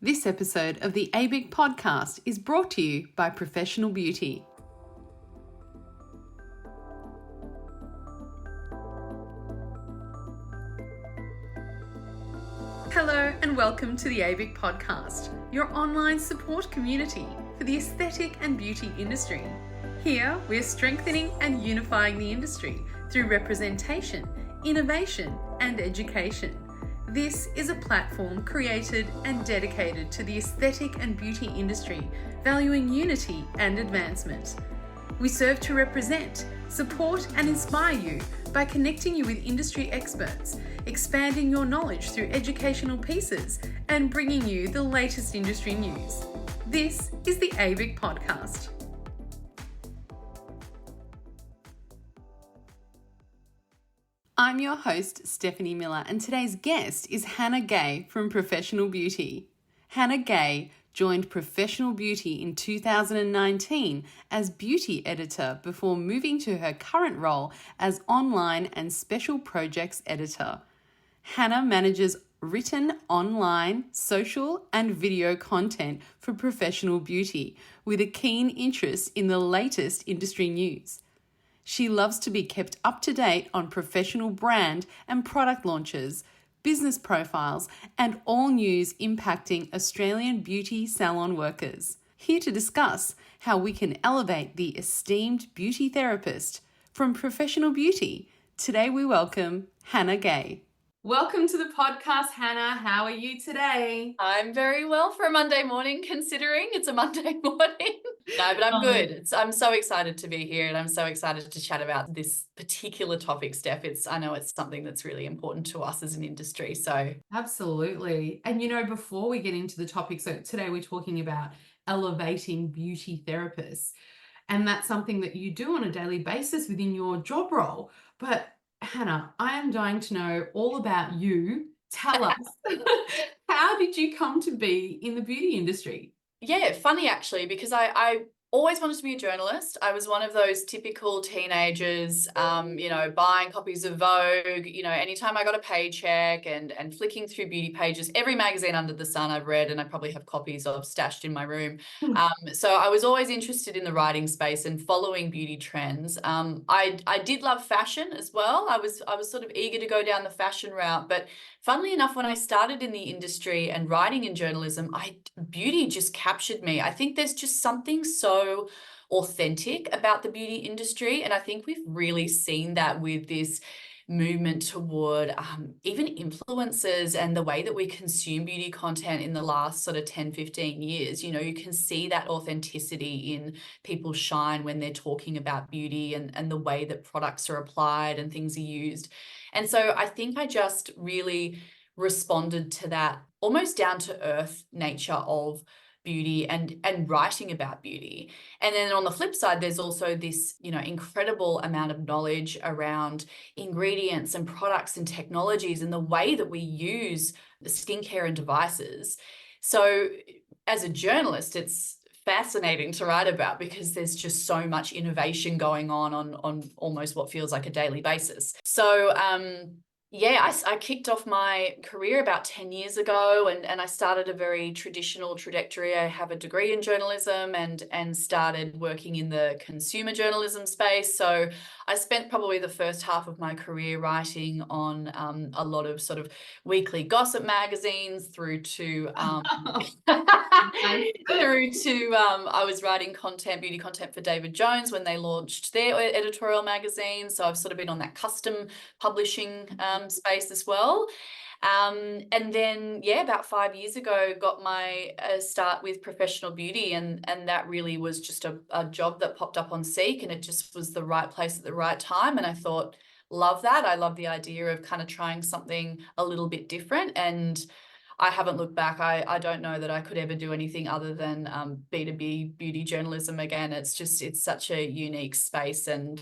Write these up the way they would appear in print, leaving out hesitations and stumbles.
This episode of the ABIC podcast is brought to you by Professional Beauty. Hello and welcome to the ABIC podcast, your online support community for the aesthetic and beauty industry. Here, we're strengthening and unifying the industry through representation, innovation, and education. This is a platform created and dedicated to the aesthetic and beauty industry, valuing unity and advancement. We serve to represent, support, and inspire you by connecting you with industry experts, expanding your knowledge through educational pieces, and bringing you the latest industry news. This is the ABIC podcast. I'm your host, Stephanie Miller, and today's guest is Hannah Gay from Professional Beauty. Hannah Gay joined Professional Beauty in 2019 as beauty editor before moving to her current role as online and special projects editor. Hannah manages written, online, social, and video content for Professional Beauty with a keen interest in the latest industry news. She loves to be kept up to date on professional brand and product launches, business profiles, and all news impacting Australian beauty salon workers. Here to discuss how we can elevate the esteemed beauty therapist from Professional Beauty, today we welcome Hannah Gay. Welcome to the podcast, Hannah. How are you today? I'm very well for a Monday morning, considering it's a Monday morning. No, but I'm good. I'm so excited to be here, and I'm so excited to chat about this particular topic, Steph. I know it's something that's really important to us as an industry. So Absolutely. And before we get into the topic, so today we're talking about elevating beauty therapists, and that's something that you do on a daily basis within your job role. But Hannah, I am dying to know all about you. Tell us, how did you come to be in the beauty industry? yeah, funny actually, because I always wanted to be a journalist. I was one of those typical teenagers, buying copies of Vogue, anytime I got a paycheck and flicking through beauty pages, every magazine under the sun I've read, and I probably have copies of stashed in my room. So I was always interested in the writing space and following beauty trends. I did love fashion as well. I was sort of eager to go down the fashion route, but funnily enough, when I started in the industry and writing in journalism, beauty just captured me. I think there's just something so authentic about the beauty industry, and I think we've really seen that with this movement toward even influencers and the way that we consume beauty content in the last sort of 10, 15 years. You can see that authenticity in people's shine when they're talking about beauty and the way that products are applied and things are used. And so I think I just really responded to that almost down to earth nature of beauty and writing about beauty. And then on the flip side, there's also this, incredible amount of knowledge around ingredients and products and technologies and the way that we use the skincare and devices. So as a journalist, it's fascinating to write about because there's just so much innovation going on almost what feels like a daily basis. So I kicked off my career about 10 years ago, and I started a very traditional trajectory. I have a degree in journalism and started working in the consumer journalism space. So I spent probably the first half of my career writing on a lot of sort of weekly gossip magazines through to I was writing beauty content for David Jones when they launched their editorial magazine. So I've sort of been on that custom publishing space as well. And then, about 5 years ago, got my start with Professional Beauty, and that really was just a job that popped up on Seek, and it just was the right place at the right time. And I thought, love that. I love the idea of kind of trying something a little bit different, and I haven't looked back. I don't know that I could ever do anything other than B2B beauty journalism again. It's such a unique space, and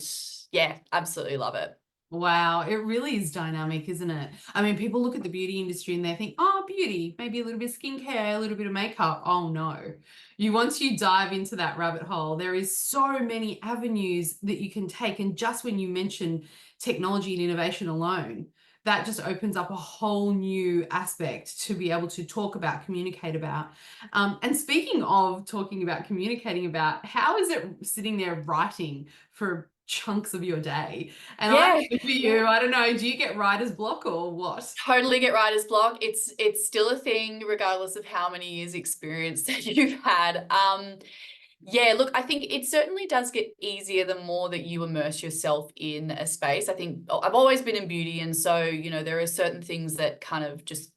absolutely love it. Wow, it really is dynamic, isn't it? I mean, people look at the beauty industry and they think, oh, beauty, maybe a little bit of skincare, a little bit of makeup. Oh no. Once you dive into that rabbit hole, there is so many avenues that you can take. And just when you mention technology and innovation alone, that just opens up a whole new aspect to be able to talk about, communicate about. And speaking of talking about, communicating about, how is it sitting there writing for chunks of your day? And I Yeah. know for you, I don't know, do you get writer's block or what? Totally get writer's block. It's still a thing regardless of how many years experience that you've had. Yeah, look, I think it certainly does get easier the more that you immerse yourself in a space. I think I've always been in beauty, and so, there are certain things that kind of just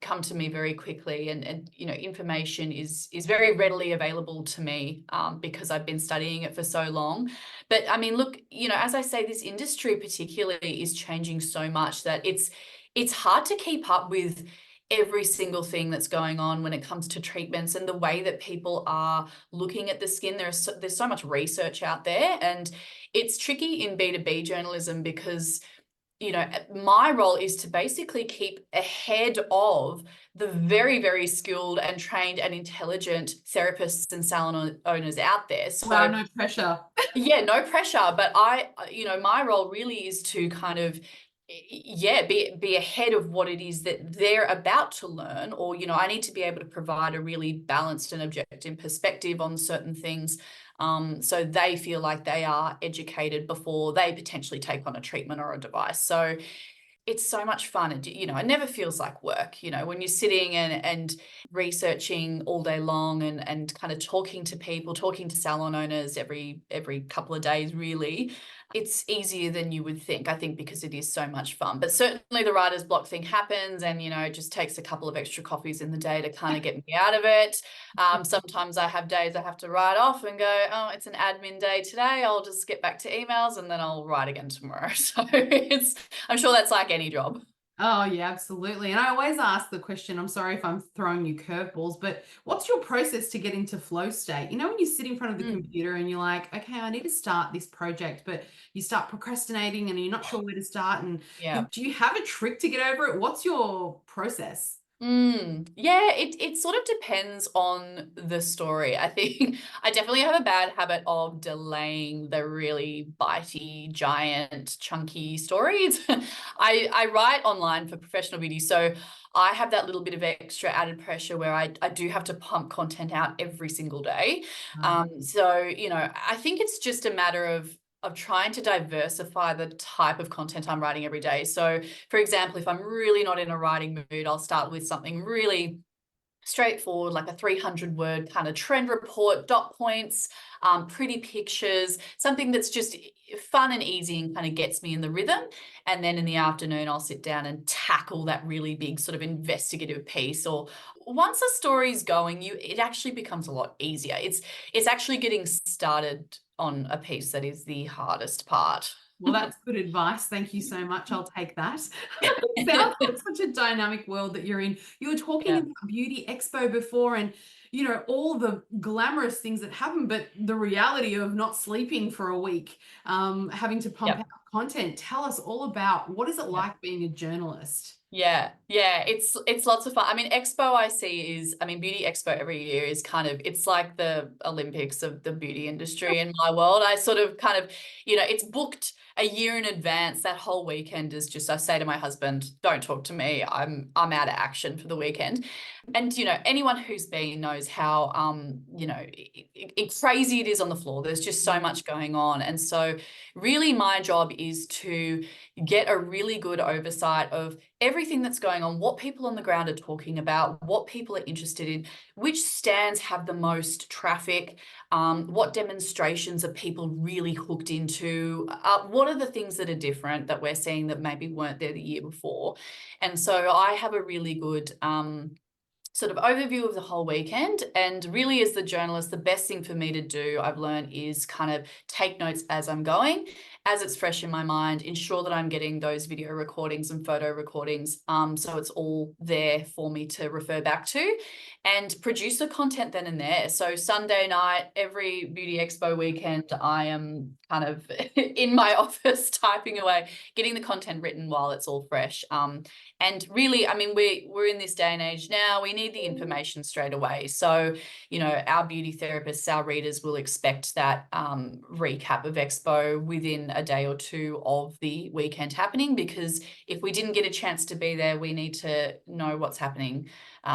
come to me very quickly, and information is very readily available to me, because I've been studying it for so long. But I mean, look, as I say, this industry particularly is changing so much that it's hard to keep up with every single thing that's going on when it comes to treatments and the way that people are looking at the skin. There's so much research out there, and it's tricky in B2B journalism because my role is to basically keep ahead of the very, very skilled and trained and intelligent therapists and salon owners out there. Wow, So no pressure. yeah, no pressure, but my role really is to kind of, yeah, be ahead of what it is that they're about to learn, or I need to be able to provide a really balanced and objective perspective on certain things, so they feel like they are educated before they potentially take on a treatment or a device. So it's so much fun. And it never feels like work, when you're sitting and researching all day long, and kind of talking to people, talking to salon owners every couple of days, really. It's easier than you would think, I think, because it is so much fun. But certainly the writer's block thing happens, and it just takes a couple of extra coffees in the day to kind of get me out of it. Sometimes I have days I have to write off and go, oh, it's an admin day today, I'll just get back to emails and then I'll write again tomorrow. So I'm sure that's like any job. Oh, yeah, absolutely. And I always ask the question, I'm sorry if I'm throwing you curveballs, but what's your process to get into flow state? When you sit in front of the computer and you're like, okay, I need to start this project, but you start procrastinating and you're not sure where to start. And Yeah. do you have a trick to get over it? What's your process? Yeah, it sort of depends on the story. I think I definitely have a bad habit of delaying the really bitey, giant, chunky stories. I write online for professional beauty, so I have that little bit of extra added pressure where I do have to pump content out every single day. So, I think it's just a matter of trying to diversify the type of content I'm writing every day. So, for example, if I'm really not in a writing mood, I'll start with something really straightforward, like a 300-word kind of trend report, dot points, pretty pictures, something that's just fun and easy and kind of gets me in the rhythm. And then in the afternoon, I'll sit down and tackle that really big sort of investigative piece. Or once a story's going, it actually becomes a lot easier. It's actually getting started on a piece that is the hardest part. Well, that's good advice. Thank you so much. I'll take that. It sounds like such a dynamic world that you're in. You were talking Yeah, about Beauty Expo before, and all the glamorous things that happen, but the reality of not sleeping for a week, having to pump yeah, out content. Tell us all about, what is it yeah. like being a journalist? Yeah, it's lots of fun. I mean, Expo Beauty Expo every year is kind of, it's like the Olympics of the beauty industry in my world. I sort of kind of, it's booked a year in advance. That whole weekend is just, I say to my husband, don't talk to me. I'm out of action for the weekend. And anyone who's been knows how crazy it is on the floor. There's just so much going on. And so really my job is to get a really good oversight of everything that's going on, what people on the ground are talking about, what people are interested in, which stands have the most traffic, what demonstrations are people really hooked into, what are the things that are different that we're seeing that maybe weren't there the year before. And so I have a really good sort of overview of the whole weekend. And really, as the journalist, the best thing for me to do, I've learned, is kind of take notes as I'm going, as it's fresh in my mind, ensure that I'm getting those video recordings and photo recordings, so it's all there for me to refer back to, and produce the content then and there. So Sunday night, every Beauty Expo weekend, I am kind of in my office typing away, getting the content written while it's all fresh. And really, I mean, we're in this day and age now, we need the information straight away. So, our beauty therapists, our readers will expect that recap of Expo within a day or two of the weekend happening, because if we didn't get a chance to be there, we need to know what's happening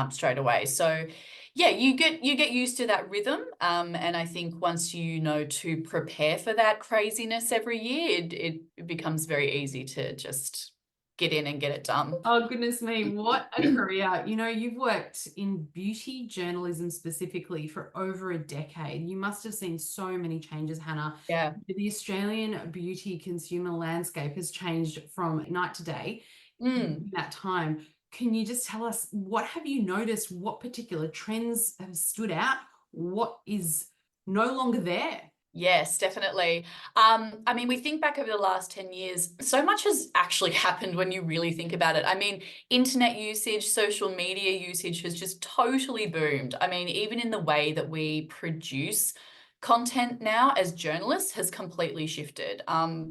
straight away. So yeah, you get used to that rhythm. And I think once you know to prepare for that craziness every year, it becomes very easy to just get in and get it done. Oh, goodness me, what a career. You know, you've worked in beauty journalism specifically for over a decade. You must have seen so many changes, Hannah. Yeah. The Australian beauty consumer landscape has changed from night to day Mm. in that time. Can you just tell us, what have you noticed? What particular trends have stood out? What is no longer there? Yes, definitely. I mean, we think back over the last 10 years, so much has actually happened when you really think about it. I mean, internet usage, social media usage has just totally boomed. I mean, even in the way that we produce content now as journalists has completely shifted.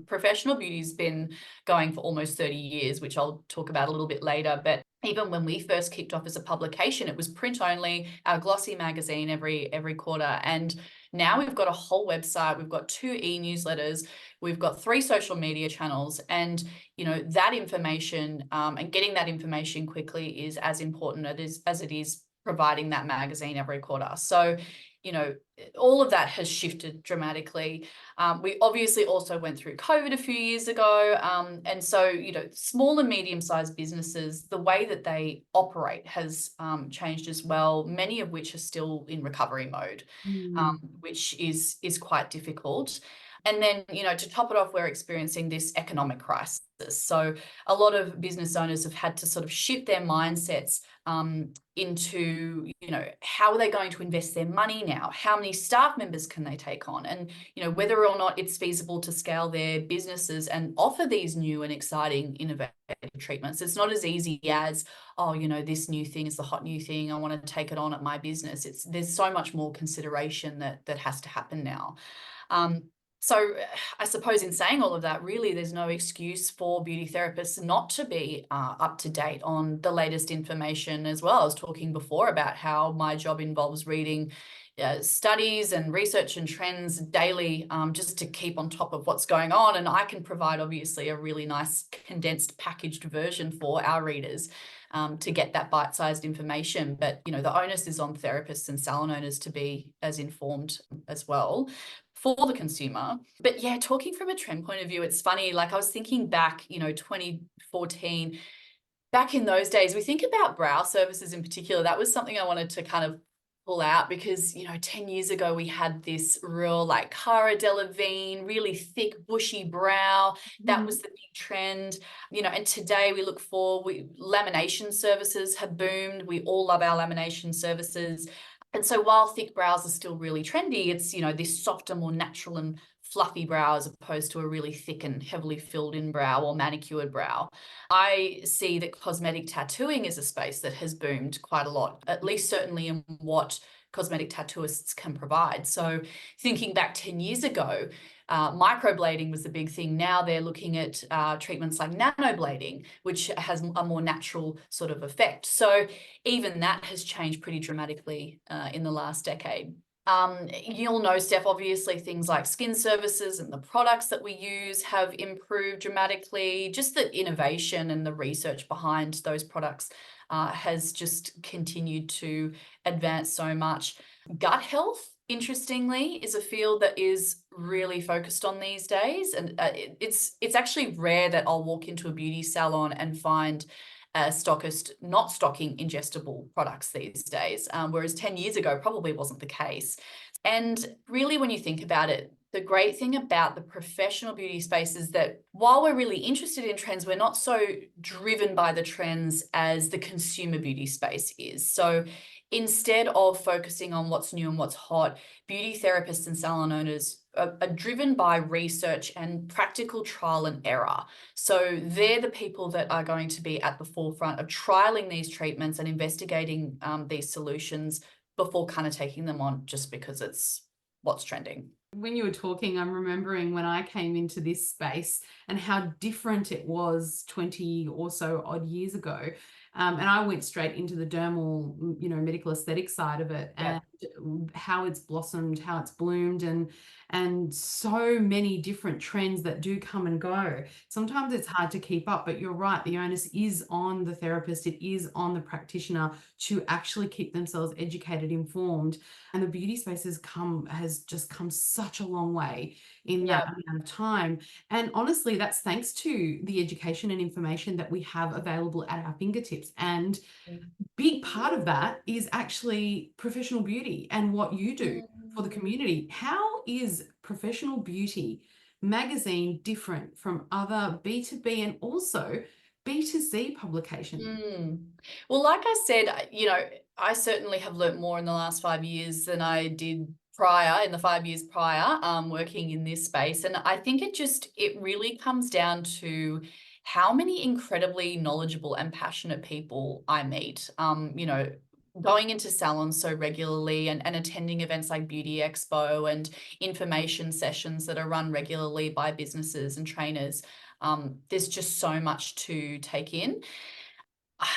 Professional beauty's been going for almost 30 years, which I'll talk about a little bit later. But even when we first kicked off as a publication, it was print only, our glossy magazine every quarter. And now we've got a whole website, we've got 2 e-newsletters, we've got 3 social media channels, and that information and getting that information quickly is as important as it is providing that magazine every quarter. So, all of that has shifted dramatically. We obviously also went through COVID a few years ago. And so, small and medium-sized businesses, the way that they operate has changed as well, many of which are still in recovery mode, which is quite difficult. And then, to top it off, we're experiencing this economic crisis. So a lot of business owners have had to sort of shift their mindsets into, how are they going to invest their money now? How many staff members can they take on? And, whether or not it's feasible to scale their businesses and offer these new and exciting innovative treatments. It's not as easy as, oh, this new thing is the hot new thing, I want to take it on at my business. There's so much more consideration that has to happen now. So I suppose in saying all of that, really, there's no excuse for beauty therapists not to be up to date on the latest information as well. I was talking before about how my job involves reading studies and research and trends daily, just to keep on top of what's going on. And I can provide, obviously, a really nice condensed packaged version for our readers to get that bite-sized information. But, the onus is on therapists and salon owners to be as informed as well for the consumer. But yeah, talking from a trend point of view, it's funny, like I was thinking back, 2014, back in those days, we think about brow services in particular. That was something I wanted to kind of pull out because, 10 years ago, we had this real like Cara Delevingne, really thick, bushy brow. That was the big trend, and today we look for, lamination services have boomed. We all love our lamination services. And so while thick brows are still really trendy, it's, this softer, more natural and fluffy brow as opposed to a really thick and heavily filled in brow or manicured brow. I see that cosmetic tattooing is a space that has boomed quite a lot, at least certainly in what cosmetic tattooists can provide. So thinking back 10 years ago, microblading was the big thing. Now they're looking at treatments like nanoblading, which has a more natural sort of effect. So even that has changed pretty dramatically in the last decade. You'll know, Steph, obviously things like skin services and the products that we use have improved dramatically. Just the innovation and the research behind those products has just continued to advance so much. Gut health, interestingly, is a field that is really focused on these days. And it's actually rare that I'll walk into a beauty salon and find a stockist not stocking ingestible products these days, whereas 10 years ago probably wasn't the case. And really, when you think about it, the great thing about the professional beauty space is that while we're really interested in trends, we're not so driven by the trends as the consumer beauty space is. So instead of focusing on what's new and what's hot, beauty therapists and salon owners are driven by research and practical trial and error. So they're the people that are going to be at the forefront of trialing these treatments and investigating these solutions before kind of taking them on just because it's what's trending. When you were talking, I'm remembering when I came into this space and how different it was 20 or so odd years ago. And I went straight into the dermal, medical aesthetic side of it, Yeah. and how it's blossomed, how it's bloomed, and so many different trends that do come and go. Sometimes it's hard to keep up, but you're right, the onus is on the therapist, it is on the practitioner to actually keep themselves educated, informed. And the beauty space has just come such a long way in that Yeah. amount of time. And honestly, that's thanks to the education and information that we have available at our fingertips. And big part of that is actually professional beauty and what you do for the community. How is Professional Beauty magazine different from other B2B and also B2C publications? Well, like I said, I certainly have learnt more in the last 5 years than I did prior, in the 5 years prior, working in this space. And I think it really comes down to how many incredibly knowledgeable and passionate people I meet. Going into salons so regularly and attending events like Beauty Expo and information sessions that are run regularly by businesses and trainers. There's just so much to take in.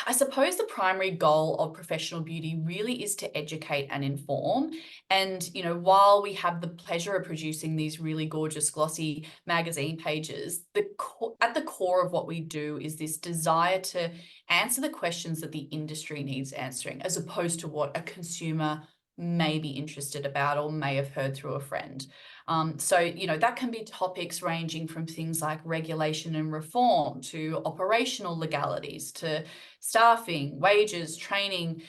I suppose the primary goal of professional beauty really is to educate and inform. And, while we have the pleasure of producing these really gorgeous, glossy magazine pages, at the core of what we do is this desire to answer the questions that the industry needs answering, as opposed to what a consumer may be interested about or may have heard through a friend. That can be topics ranging from things like regulation and reform to operational legalities to staffing, wages, training,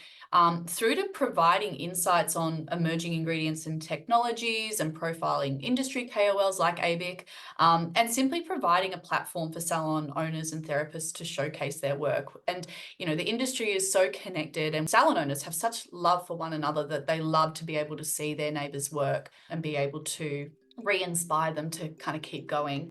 through to providing insights on emerging ingredients and technologies and profiling industry KOLs like ABIC, and simply providing a platform for salon owners and therapists to showcase their work. And, the industry is so connected, and salon owners have such love for one another that they love to be able to see their neighbors' work and be able to re-inspire them to kind of keep going.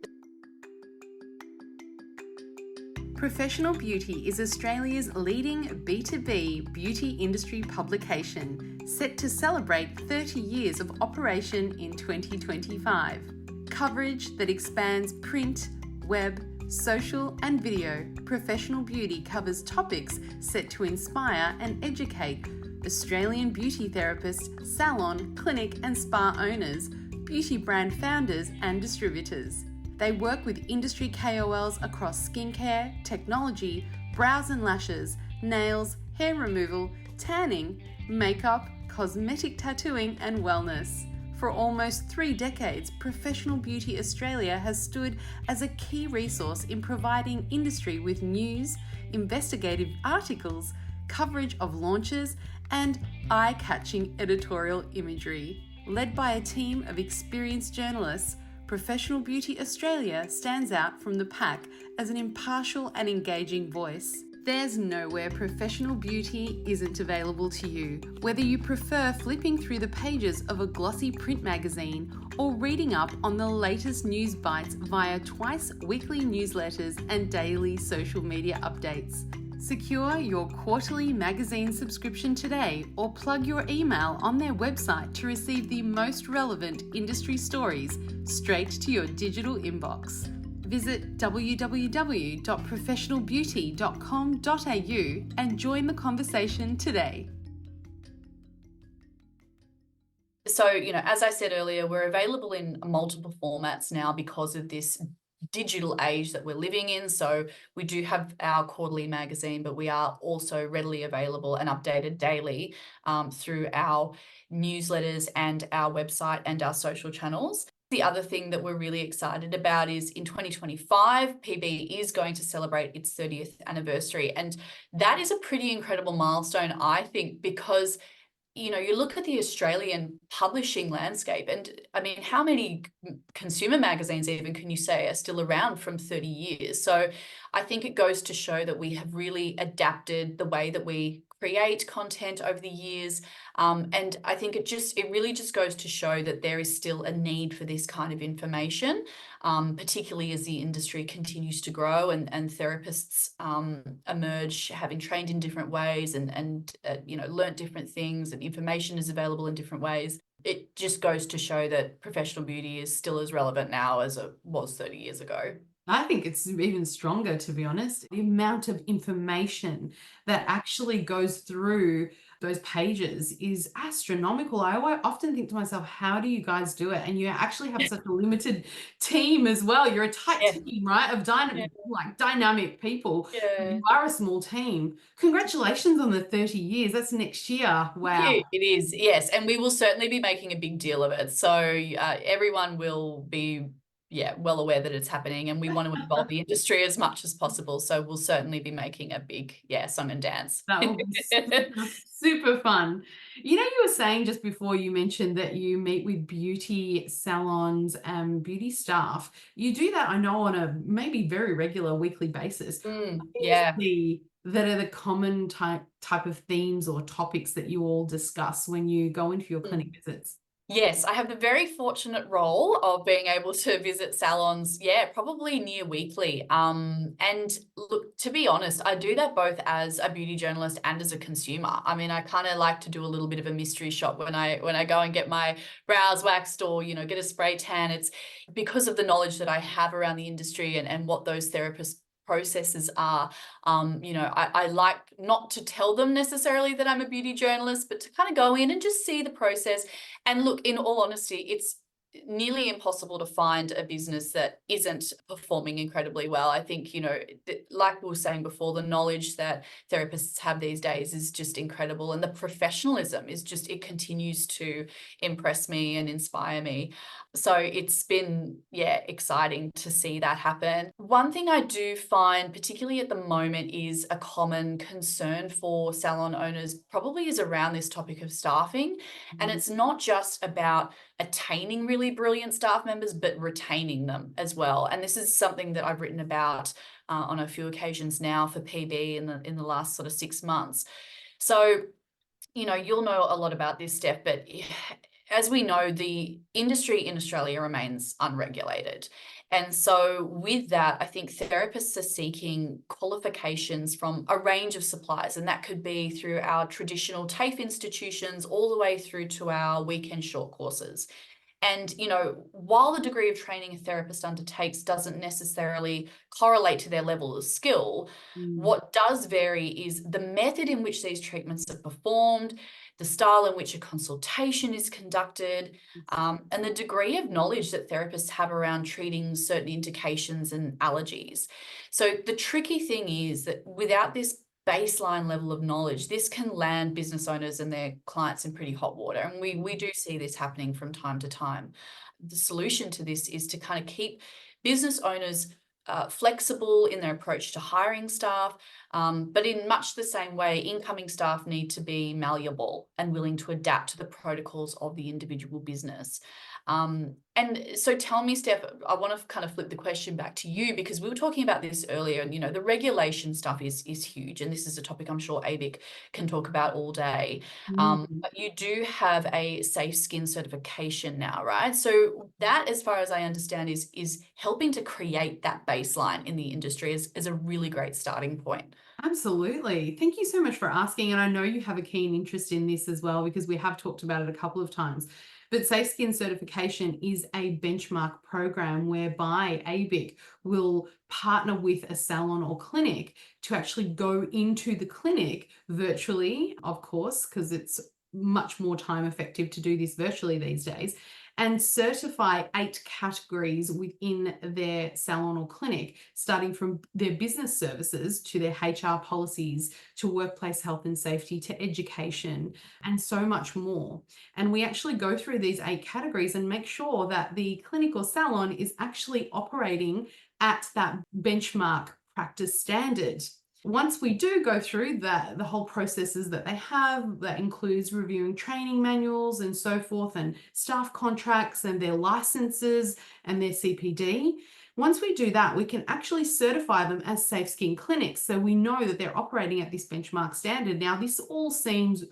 Professional Beauty is Australia's leading B2B beauty industry publication, set to celebrate 30 years of operation in 2025. Coverage that expands print, web, social, and video, Professional Beauty covers topics set to inspire and educate Australian beauty therapists, salon, clinic, and spa owners, beauty brand founders, and distributors. They work with industry KOLs across skincare, technology, brows and lashes, nails, hair removal, tanning, makeup, cosmetic tattooing, and wellness. For almost 3 decades, Professional Beauty Australia has stood as a key resource in providing industry with news, investigative articles, coverage of launches, and eye-catching editorial imagery. Led by a team of experienced journalists, Professional Beauty Australia stands out from the pack as an impartial and engaging voice. There's nowhere Professional Beauty isn't available to you, whether you prefer flipping through the pages of a glossy print magazine or reading up on the latest news bites via twice-weekly newsletters and daily social media updates. Secure your quarterly magazine subscription today or plug your email on their website to receive the most relevant industry stories straight to your digital inbox. Visit www.professionalbeauty.com.au and join the conversation today. So, as I said earlier, we're available in multiple formats now because of this digital age that we're living in. So we do have our quarterly magazine, but we are also readily available and updated daily through our newsletters and our website and our social channels. The other thing that we're really excited about is in 2025, PB is going to celebrate its 30th anniversary. And that is a pretty incredible milestone, I think, because you look at the Australian publishing landscape, and I mean, how many consumer magazines even can you say are still around from 30 years? So I think it goes to show that we have really adapted the way that we create content over the years. And I think it really just goes to show that there is still a need for this kind of information, particularly as the industry continues to grow and therapists emerge, having trained in different ways and learnt different things, and information is available in different ways. It just goes to show that professional beauty is still as relevant now as it was 30 years ago. I think it's even stronger, to be honest. The amount of information that Mm. actually goes through those pages is astronomical. Often think to myself, how do you guys do it? And you actually have such a limited team as well. You're a tight Yeah, team, right? Of yeah, dynamic people. yeah. You are a small team. Congratulations on the 30 years. That's next year. Thank Wow. you. It is, yes, and we will certainly be making a big deal of it. So everyone will be, yeah, well aware that it's happening, and we want to involve the industry as much as possible. So we'll certainly be making a big, yeah, song and dance. That will be super, super fun. You know, you were saying just before you mentioned that you meet with beauty salons and beauty staff. You do that, I know, on a maybe very regular weekly basis. What do you Yeah. see that are the common type of themes or topics that you all discuss when you go into your clinic visits? Yes, I have the very fortunate role of being able to visit salons, yeah, probably near weekly. And look, to be honest, I do that both as a beauty journalist and as a consumer. I mean, I kind of like to do a little bit of a mystery shop when I go and get my brows waxed or, get a spray tan. It's because of the knowledge that I have around the industry and what those therapist processes are. I like not to tell them necessarily that I'm a beauty journalist, but to kind of go in and just see the process. And look, in all honesty, it's nearly impossible to find a business that isn't performing incredibly well. I think, like we were saying before, the knowledge that therapists have these days is just incredible. And the professionalism is just, it continues to impress me and inspire me. So it's been, yeah, exciting to see that happen. One thing I do find, particularly at the moment, is a common concern for salon owners probably is around this topic of staffing. And it's not just about attaining really brilliant staff members, but retaining them as well. And this is something that I've written about on a few occasions now for PB in the last sort of 6 months. So, you'll know a lot about this, Steph, but as we know, the industry in Australia remains unregulated. And so, with that, I think therapists are seeking qualifications from a range of suppliers, and that could be through our traditional TAFE institutions all the way through to our weekend short courses. And, while the degree of training a therapist undertakes doesn't necessarily correlate to their level of skill, Mm. what does vary is the method in which these treatments are performed, the style in which a consultation is conducted, and the degree of knowledge that therapists have around treating certain indications and allergies. So the tricky thing is that without this baseline level of knowledge, this can land business owners and their clients in pretty hot water. And we do see this happening from time to time. The solution to this is to kind of keep business owners flexible in their approach to hiring staff, but in much the same way, incoming staff need to be malleable and willing to adapt to the protocols of the individual business. And so tell me, Steph, I want to kind of flip the question back to you because we were talking about this earlier, and the regulation stuff is huge, and this is a topic I'm sure ABIC can talk about all day. Mm. But you do have a safe skin certification now, right? So that, as far as I understand, is helping to create that baseline in the industry as a really great starting point. Absolutely. Thank you so much for asking. And I know you have a keen interest in this as well because we have talked about it a couple of times. But Safe Skin Certification is a benchmark program whereby ABIC will partner with a salon or clinic to actually go into the clinic virtually, of course, because it's much more time effective to do this virtually these days, and certify 8 categories within their salon or clinic, starting from their business services to their HR policies, to workplace health and safety, to education, and so much more. And we actually go through these 8 categories and make sure that the clinic or salon is actually operating at that benchmark practice standard. Once we do go through the whole processes that they have, that includes reviewing training manuals and so forth, and staff contracts and their licenses and their CPD. Once we do that, we can actually certify them as safe skin clinics. So we know that they're operating at this benchmark standard. Now, this all seems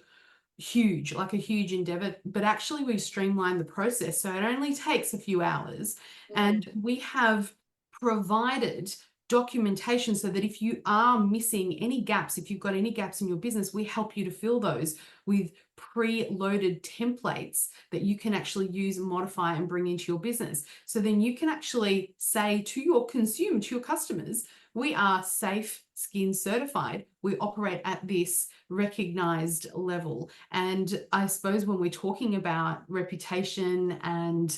huge, like a huge endeavor, but actually we've streamlined the process. So it only takes a few hours, Mm, and we have provided documentation so that if you are missing any gaps, if you've got any gaps in your business, we help you to fill those with pre-loaded templates that you can actually use, modify, and bring into your business. So then you can actually say to your to your customers, we are safe skin certified. We operate at this recognized level. And I suppose when we're talking about reputation and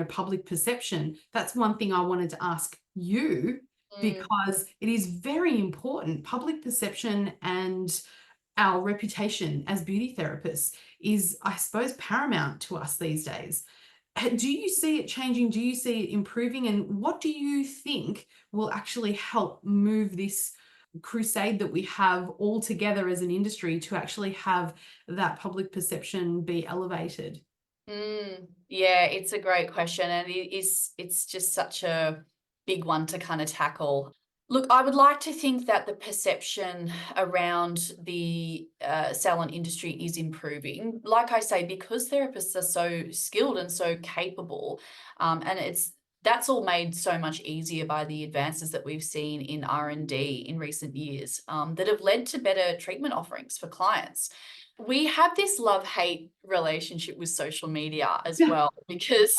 public perception, that's one thing I wanted to ask you, because it is very important. Public perception and our reputation as beauty therapists is, I suppose, paramount to us these days. Do you see it changing? Do you see it improving? And what do you think will actually help move this crusade that we have all together as an industry to actually have that public perception be elevated? Yeah, it's a great question, and it's just such a big one to kind of tackle. Look, I would like to think that the perception around the salon industry is improving. Like I say, because therapists are so skilled and so capable, and that's all made so much easier by the advances that we've seen in R&D in recent years, that have led to better treatment offerings for clients. We have this love-hate relationship with social media as well, because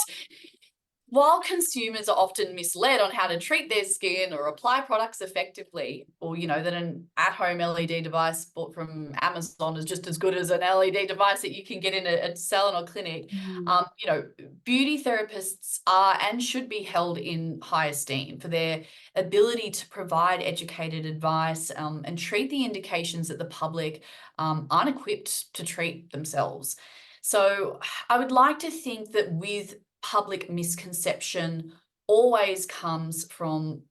while consumers are often misled on how to treat their skin or apply products effectively, or that an at-home LED device bought from Amazon is just as good as an LED device that you can get in a salon or clinic, beauty therapists are and should be held in high esteem for their ability to provide educated advice, and treat the indications that the public aren't equipped to treat themselves. So I would like to think that with public misconception always comes from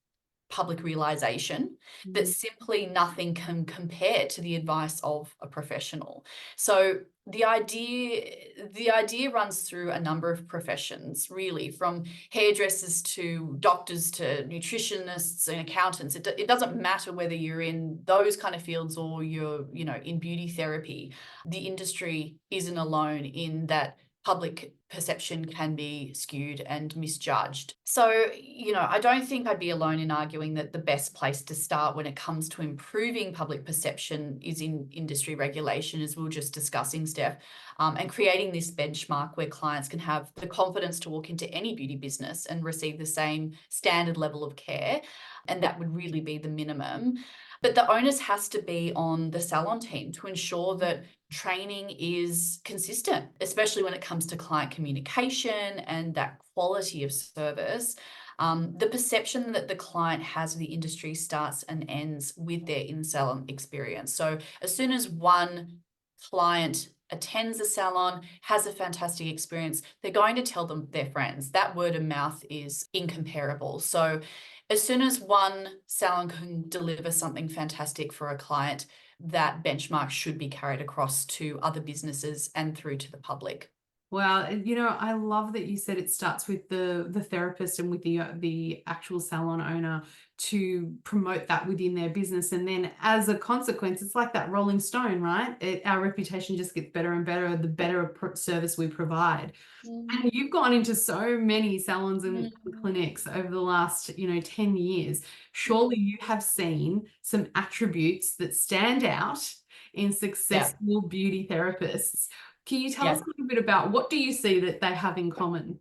public realization that simply nothing can compare to the advice of a professional. So the idea runs through a number of professions, really, from hairdressers to doctors to nutritionists and accountants. It doesn't matter whether you're in those kind of fields or you're in beauty therapy. The industry isn't alone in that public perception can be skewed and misjudged. So, I don't think I'd be alone in arguing that the best place to start when it comes to improving public perception is in industry regulation, as we were just discussing, Steph, and creating this benchmark where clients can have the confidence to walk into any beauty business and receive the same standard level of care. And that would really be the minimum. But the onus has to be on the salon team to ensure that training is consistent, especially when it comes to client communication and that quality of service. The perception that the client has of the industry starts and ends with their in-salon experience. So as soon as one client attends a salon, has a fantastic experience, they're going to tell them their friends. That word of mouth is incomparable. So as soon as one salon can deliver something fantastic for a client, that benchmark should be carried across to other businesses and through to the public. Well, I love that you said it starts with the therapist and with the actual salon owner to promote that within their business, and then as a consequence, it's like that rolling stone, right? Our reputation just gets better and better the better service we provide. And you've gone into so many salons and clinics over the last 10 years. Surely you have seen some attributes that stand out in successful beauty therapists. Can you tell us a little bit about what do you see that they have in common?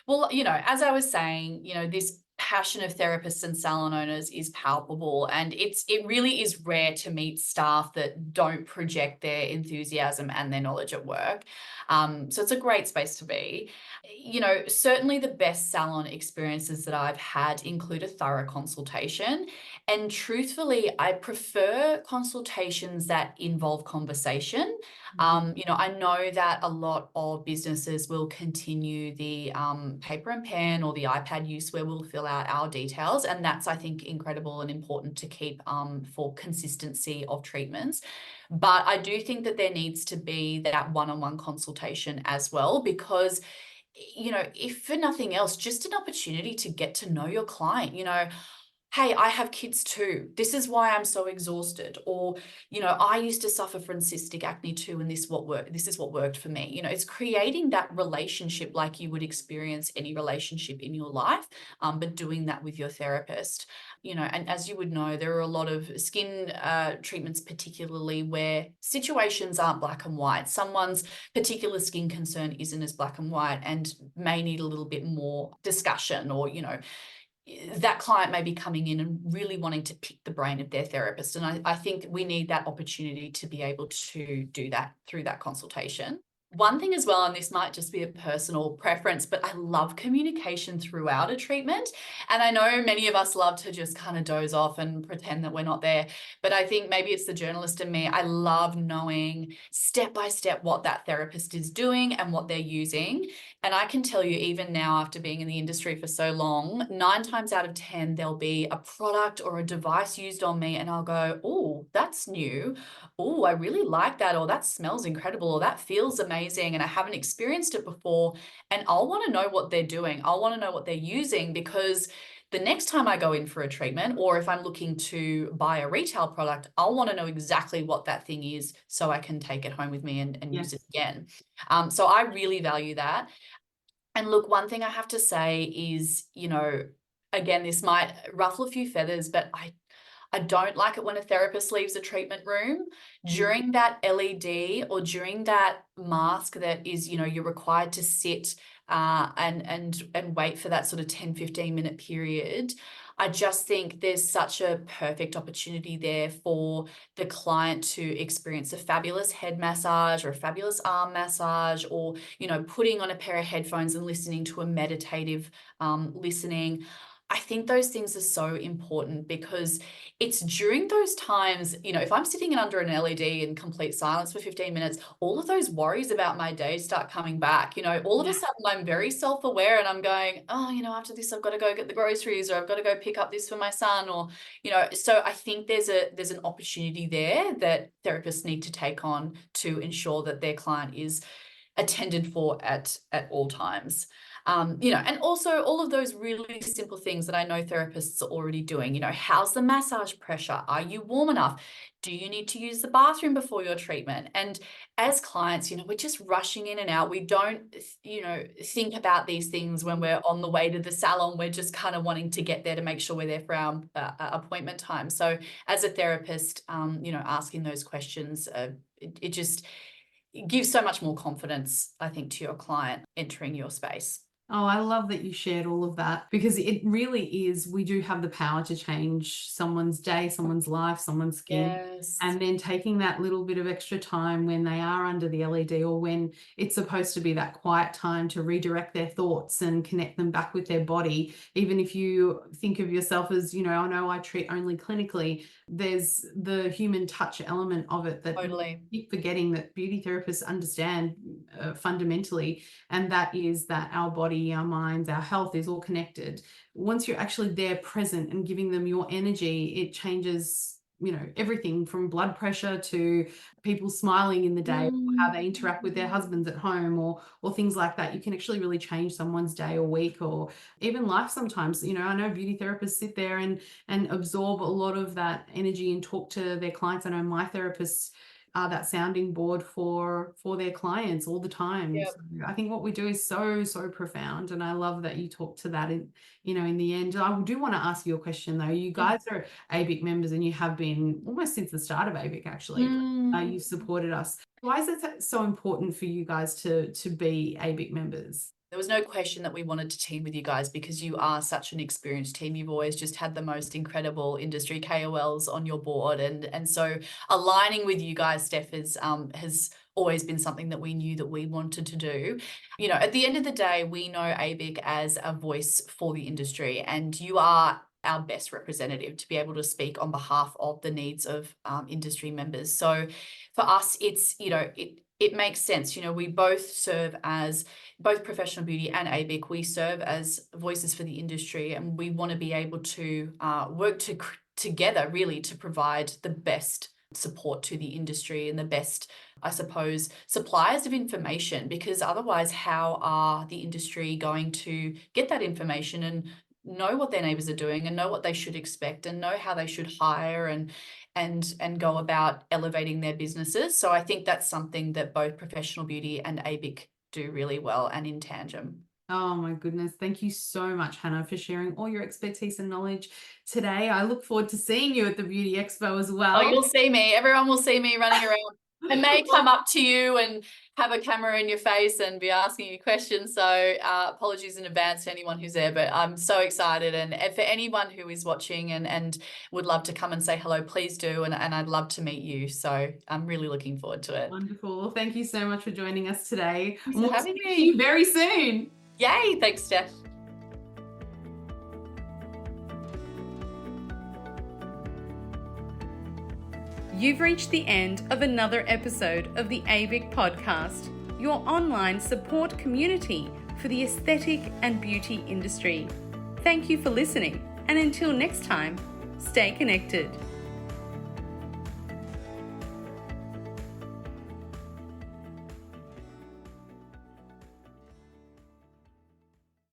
Well, as I was saying, this passion of therapists and salon owners is palpable, and it really is rare to meet staff that don't project their enthusiasm and their knowledge at work. So it's a great space to be. Certainly the best salon experiences that I've had include a thorough consultation. And truthfully, I prefer consultations that involve conversation. I know that a lot of businesses will continue the paper and pen or the iPad use where we'll fill out our details. And that's, I think, incredible and important to keep for consistency of treatments. But I do think that there needs to be that one-on-one consultation as well, because if for nothing else, just an opportunity to get to know your client. hey, I have kids too. This is why I'm so exhausted. Or, I used to suffer from cystic acne too, and this is what worked for me. It's creating that relationship like you would experience any relationship in your life, but doing that with your therapist. And as you would know, there are a lot of skin treatments, particularly where situations aren't black and white. Someone's particular skin concern isn't as black and white and may need a little bit more discussion, or, that client may be coming in and really wanting to pick the brain of their therapist. And I think we need that opportunity to be able to do that through that consultation. One thing as well, and this might just be a personal preference, but I love communication throughout a treatment. And I know many of us love to just kind of doze off and pretend that we're not there. But I think maybe it's the journalist in me. I love knowing step by step what that therapist is doing and what they're using. And I can tell you, even now, after being in the industry for so long, 9 times out of 10, there'll be a product or a device used on me, and I'll go, oh, that's new. Oh, I really like that. Or that smells incredible. Or that feels amazing. And I haven't experienced it before. And I'll want to know what they're doing. I'll want to know what they're using, because the next time I go in for a treatment, or if I'm looking to buy a retail product, I'll want to know exactly what that thing is so I can take it home with me and use it Yes. again. So I really value that. And look, one thing I have to say is, again, this might ruffle a few feathers, but I don't like it when a therapist leaves a treatment room Mm. during that LED or during that mask that is, you're required to sit and wait for that sort of 10-15 minute period. I just think there's such a perfect opportunity there for the client to experience a fabulous head massage or a fabulous arm massage, or, putting on a pair of headphones and listening to a meditative listening. I think those things are so important, because it's during those times, if I'm sitting in under an LED in complete silence for 15 minutes, all of those worries about my day start coming back. All of a Yeah. sudden I'm very self-aware, and I'm going, oh, after this, I've got to go get the groceries, or I've got to go pick up this for my son, or, so I think there's an opportunity there that therapists need to take on to ensure that their client is attended for at all times. And also all of those really simple things that I know therapists are already doing. How's the massage pressure? Are you warm enough? Do you need to use the bathroom before your treatment? And as clients, we're just rushing in and out. We don't, think about these things when we're on the way to the salon. We're just kind of wanting to get there to make sure we're there for our appointment time. So as a therapist, asking those questions, it just it gives so much more confidence, I think, to your client entering your space. Oh, I love that you shared all of that, because it really is, we do have the power to change someone's day, someone's life, someone's skin. Yes, And then taking that little bit of extra time when they are under the LED, or when it's supposed to be that quiet time to redirect their thoughts and connect them back with their body. Even if you think of yourself as, oh no, I treat only clinically, there's the human touch element of it that we totally. keep forgetting that beauty therapists understand fundamentally, and that is that our body, our minds, our health is all connected. Once you're actually there present and giving them your energy, it changes, everything from blood pressure to people smiling in the day, or how they interact with their husbands at home, or things like that. You can actually really change someone's day or week, or even life sometimes. I know beauty therapists sit there and absorb a lot of that energy and talk to their clients. I know my therapists are that sounding board for their clients all the time. Yep. So I think what we do is so profound, and I love that you talk to that in the end. I do want to ask you a question though. You guys are ABIC members, and you have been almost since the start of ABIC actually. Mm. You've supported us. Why is it so important for you guys to be ABIC members? There was no question that we wanted to team with you guys, because you are such an experienced team. You've always just had the most incredible industry KOLs on your board. And so aligning with you guys, Steph, has always been something that we knew that we wanted to do. At the end of the day, we know ABIC as a voice for the industry, and you are our best representative to be able to speak on behalf of the needs of industry members. So for us, it's, it makes sense. We both serve as both professional beauty and ABIC. We serve as voices for the industry, and we want to be able to work together really to provide the best support to the industry and the best, I suppose, suppliers of information, because otherwise how are the industry going to get that information and know what their neighbors are doing and know what they should expect and know how they should hire and go about elevating their businesses. So I think that's something that both Professional Beauty and ABIC do really well, and in tandem. Oh my goodness. Thank you so much, Hannah, for sharing all your expertise and knowledge today. I look forward to seeing you at the Beauty Expo as well. Oh, you'll see me. Everyone will see me running around. I may come up to you and have a camera in your face and be asking you questions. So apologies in advance to anyone who's there, but I'm so excited. And for anyone who is watching and would love to come and say hello, please do. And I'd love to meet you. So I'm really looking forward to it. Wonderful. Well, thank you so much for joining us today. Thanks We'll for having see you me. very soon. Yay. Thanks, Steph. You've reached the end of another episode of the ABIC podcast, your online support community for the aesthetic and beauty industry. Thank you for listening, and until next time, stay connected.